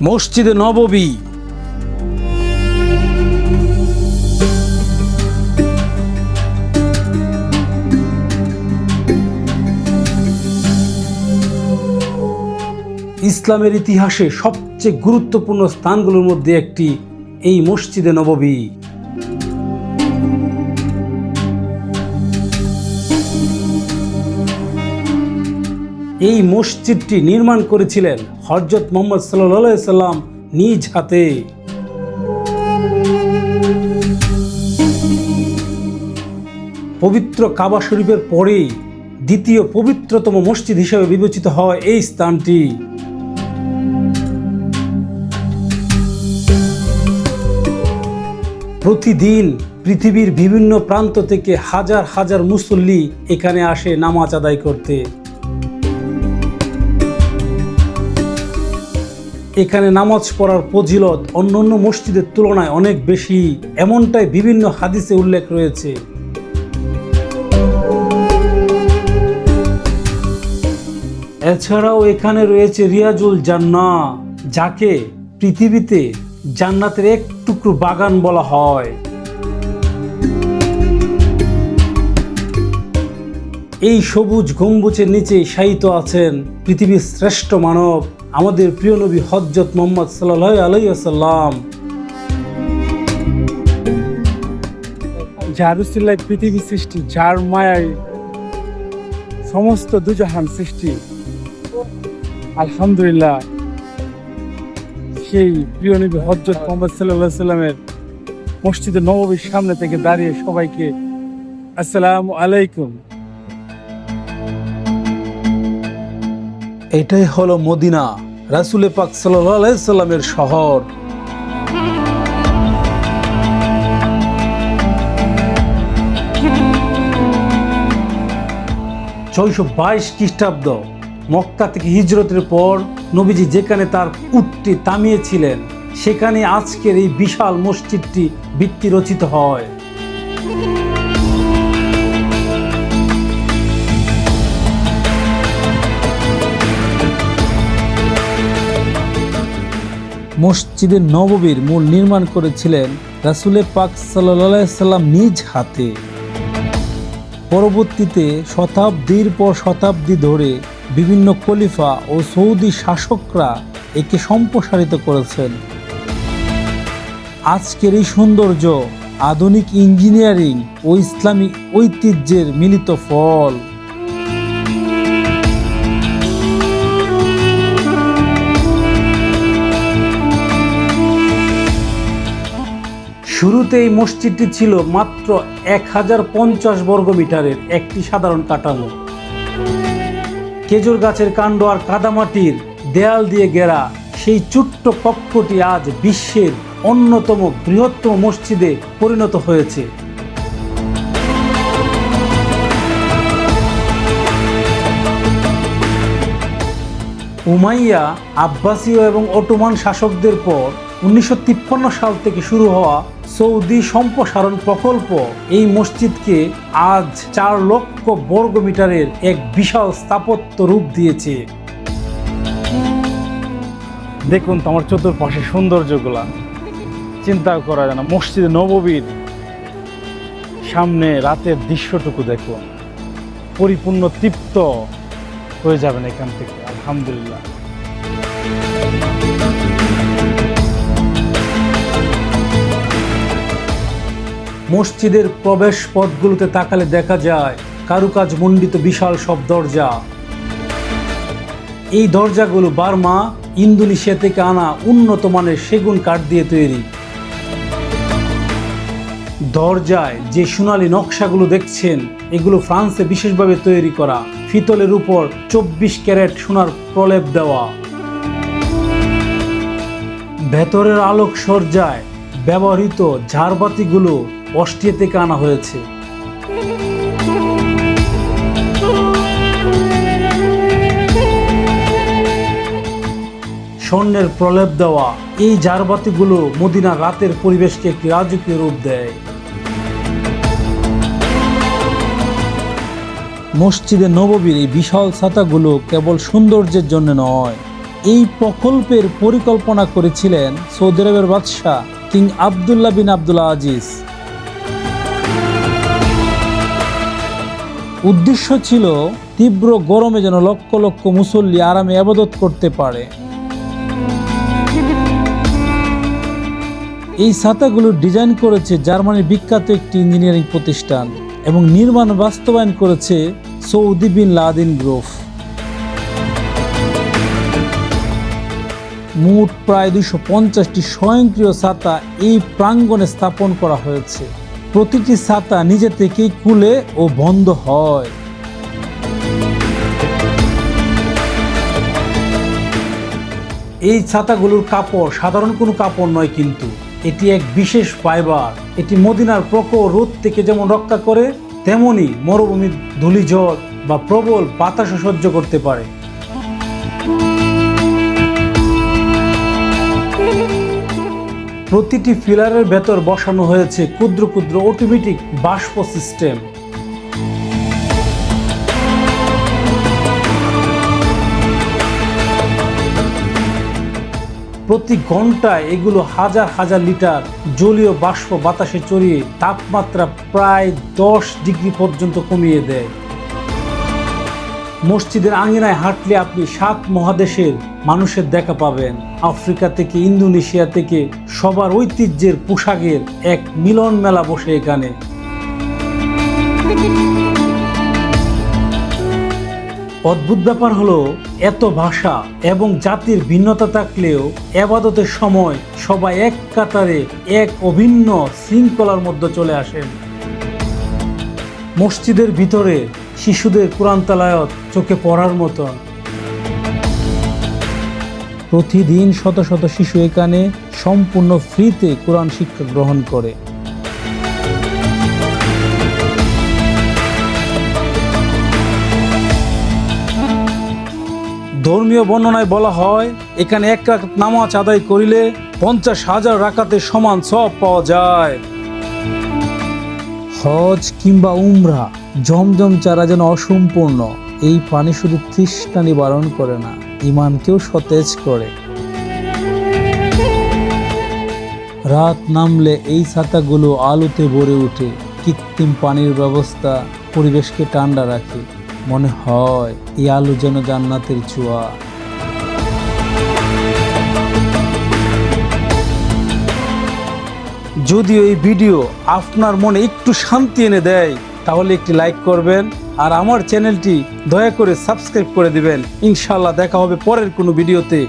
মসজিদে নববী। ইসলামের ইতিহাসে সবচেয়ে গুরুত্বপূর্ণ স্থানগুলোর মধ্যে একটি এই মসজিদে নববী। এই মসজিদটি নির্মাণ করেছিলেন হযরত মুহাম্মদ সাল্লাল্লাহু আলাইহি সাল্লাম নিজ হাতে। পবিত্র কাবা শরীফের পরেই দ্বিতীয় পবিত্রতম মসজিদ হিসেবে বিবেচিত হয় এই স্থানটি। প্রতিদিন পৃথিবীর বিভিন্ন প্রান্ত থেকে হাজার হাজার মুসল্লি এখানে আসে নামাজ আদায় করতে। এখানে নামাজ পড়ার ফজিলত অন্যান্য মসজিদের তুলনায় অনেক বেশি, এমনটাই বিভিন্ন হাদিসে উল্লেখ রয়েছে। এছাড়াও এখানে রয়েছে রিয়াজুল জান্নাহ, যাকে পৃথিবীতে জান্নাতের এক টুকরো বাগান বলা হয়। এই সবুজ গম্বুজের নিচে শায়িত আছেন পৃথিবীর শ্রেষ্ঠ মানব, আমাদের প্রিয় নবী হযরত মুহাম্মদ সাল্লাল্লাহু আলাইহি ওয়াসাল্লাম। যার উসিলায় পৃথিবী সৃষ্টি, যার মায়ায় সমস্ত দুজাহান সৃষ্টি, আলহামদুলিল্লাহ সেই প্রিয় নবী হযরত মুহাম্মদ সাল্লাল্লাহু আলাইহি সাল্লামের মসজিদে নববীর সামনে থেকে দাঁড়িয়ে সবাইকে আসসালামু আলাইকুম। এটাই হলো মদিনা, রাসূল পাক সাল্লাল্লাহু আলাইহি সাল্লামের শহর। 622 খ্রিস্টাব্দ মক্কা থেকে হিজরতের পর নবীজি যেখানে তার উটটি থামিয়েছিলেন, সেখানে আজকের এই বিশাল মসজিদটি ভিত্তি রচিত হয়। মসজিদে নববীর মূল নির্মাণ করেছিলেন রাসূল পাক সাল্লাল্লাহু আলাইহি সাল্লাম নিজ হাতে। পরবর্তীতে শতাব্দীর পর শতাব্দী ধরে বিভিন্ন খলিফা ও সৌদি শাসকরা একে সম্প্রসারিত করেছেন। আজকের এই সৌন্দর্য আধুনিক ইঞ্জিনিয়ারিং ও ইসলামী ঐতিহ্যের মিলিত ফল। শুরুতে এই মসজিদটি ছিল মাত্র 1050 বর্গমিটারের একটি সাধারণ কাঠামো। খেজুর গাছের কাণ্ড আর কাদামাটির দেয়াল দিয়ে ঘেরা সেই ছোট্ট কক্ষটি আজ বিশ্বের অন্যতম বৃহত্তম মসজিদে পরিণত হয়েছে। উমাইয়া, আব্বাসীয় এবং অটোমান শাসকদের পর 1953 সাল থেকে শুরু হওয়া সৌদি সম্প্রসারণ প্রকল্প এই মসজিদকে আজ 4 লক্ষ বর্গমিটারের এক বিশাল স্থাপত্য রূপ দিয়েছে। দেখুন তো আমার চতুর্পাশে সৌন্দর্যগুলা, চিন্তা করা যায় না। মসজিদে নববীর সামনে রাতের দৃশ্যটুকু দেখুন, পরিপূর্ণ তৃপ্ত হয়ে যাবেন এখান থেকে, আলহামদুলিল্লাহ। মসজিদের প্রবেশ পথগুলোতে তাকালে দেখা যায় কারুকাজ মণ্ডিত বিশাল সব দরজা। এই দরজাগুলো বার্মা, ইন্দোনেশিয়া থেকে আনা উন্নত মানের সেগুন কাঠ দিয়ে তৈরি। দরজায় যে সোনালী নকশাগুলো দেখছেন, এগুলো ফ্রান্সে বিশেষভাবে তৈরি করা, ফিতলের উপর 24 ক্যারেট সোনার প্রলেপ দেওয়া। ভেতরের আলোকসজ্জায় ব্যবহৃত ঝাড়বাতিগুলো অস্ট্রিয়া থেকে আনা হয়েছে। স্বর্ণের প্রলেপ দেওয়া এই ঝাড়বাতিগুলো মদিনার রাতের পরিবেশকে একটি রাজকীয় রূপ দেয়। মসজিদে নববীর এই বিশাল ছাতাগুলো কেবল সৌন্দর্যের জন্য নয়, এই প্রকল্পের পরিকল্পনা করেছিলেন সৌদি আরবের বাদশাহ কিং আবদুল্লাহ বিন আব্দুল আজিজ। উদ্দেশ্য ছিল তীব্র গরমে যেন লক্ষ লক্ষ মুসল্লি আরামে ইবাদত করতে পারে। এই ছাতাগুলোর ডিজাইন করেছে জার্মানির বিখ্যাত একটি ইঞ্জিনিয়ারিং প্রতিষ্ঠান এবং নির্মাণ বাস্তবায়ন করেছে সৌদি বিন লাদেন গ্রুপ। মোট প্রায় 250টি স্বয়ংক্রিয় ছাতা এই প্রাঙ্গণে স্থাপন করা হয়েছে। প্রতিটি ছাতা নিজে থেকেই খুলে ও বন্ধ হয়। এই ছাতাগুলোর কাপড় সাধারণ কোনো কাপড় নয়, কিন্তু এটি এক বিশেষ ফাইবার। এটি মদিনার প্রখর রোদ থেকে যেমন রক্ষা করে, তেমনি মরুভূমির ধূলিঝড় বা প্রবল বাতাসও সহ্য করতে পারে। প্রতিটি পিলারের ভেতর বসানো হয়েছে ক্ষুদ্র ক্ষুদ্র অটোমেটিক বাষ্প সিস্টেম। প্রতি ঘন্টায় এগুলো হাজার হাজার লিটার জলীয় বাষ্প বাতাসে চড়িয়ে তাপমাত্রা প্রায় 10 ডিগ্রি পর্যন্ত কমিয়ে দেয়। মসজিদের আঙিনায় হাঁটলে আপনি 7 মহাদেশের মানুষের দেখা পাবেন। আফ্রিকা থেকে ইন্দোনেশিয়া থেকে সবার ঐতিহ্যের পোশাকের এক মিলন মেলা বসে এখানে। অদ্ভুত ব্যাপার হলো, এত ভাষা এবং জাতির ভিন্নতা থাকলেও ইবাদতের সময় সবাই এক কাতারে এক অভিন্ন শৃঙ্খলার মধ্যে চলে আসেন। মসজিদের ভিতরে শিশুদের কোরআন তেলাওয়াত চোখে পড়ার মতন। প্রতিদিন শত শত শিশু এখানে সম্পূর্ণ ফ্রিতে কোরআন শিক্ষা গ্রহণ করে। ধর্মীয় বর্ণনায় বলা হয়, এখানে 1 রাকাত নামাজ আদায় করিলে 50,000 রাকাতের সমান সওয়াব পাওয়া যায়। হজ কিংবা উমরা, জমজম চারা যেন অসম্পূর্ণ। এই পানি শুধু তৃষ্ণা নিবারণ করে না, ঈমানকেও সতেজ করে। রাত নামলে এই ছাতাগুলো আলোতে ভরে ওঠে। কৃত্রিম পানির ব্যবস্থা পরিবেশকে ঠান্ডা রাখে। মনে হয় এই আলো যেন জান্নাতের ছোঁয়া। যদিও এই ভিডিও আপনার মনে একটু শান্তি এনে দেয়, তাহলে একটি লাইক করবেন আর আমার চ্যানেলটি দয়া করে সাবস্ক্রাইব করে দিবেন। ইনশাআল্লাহ দেখা হবে পরের কোনো ভিডিওতে।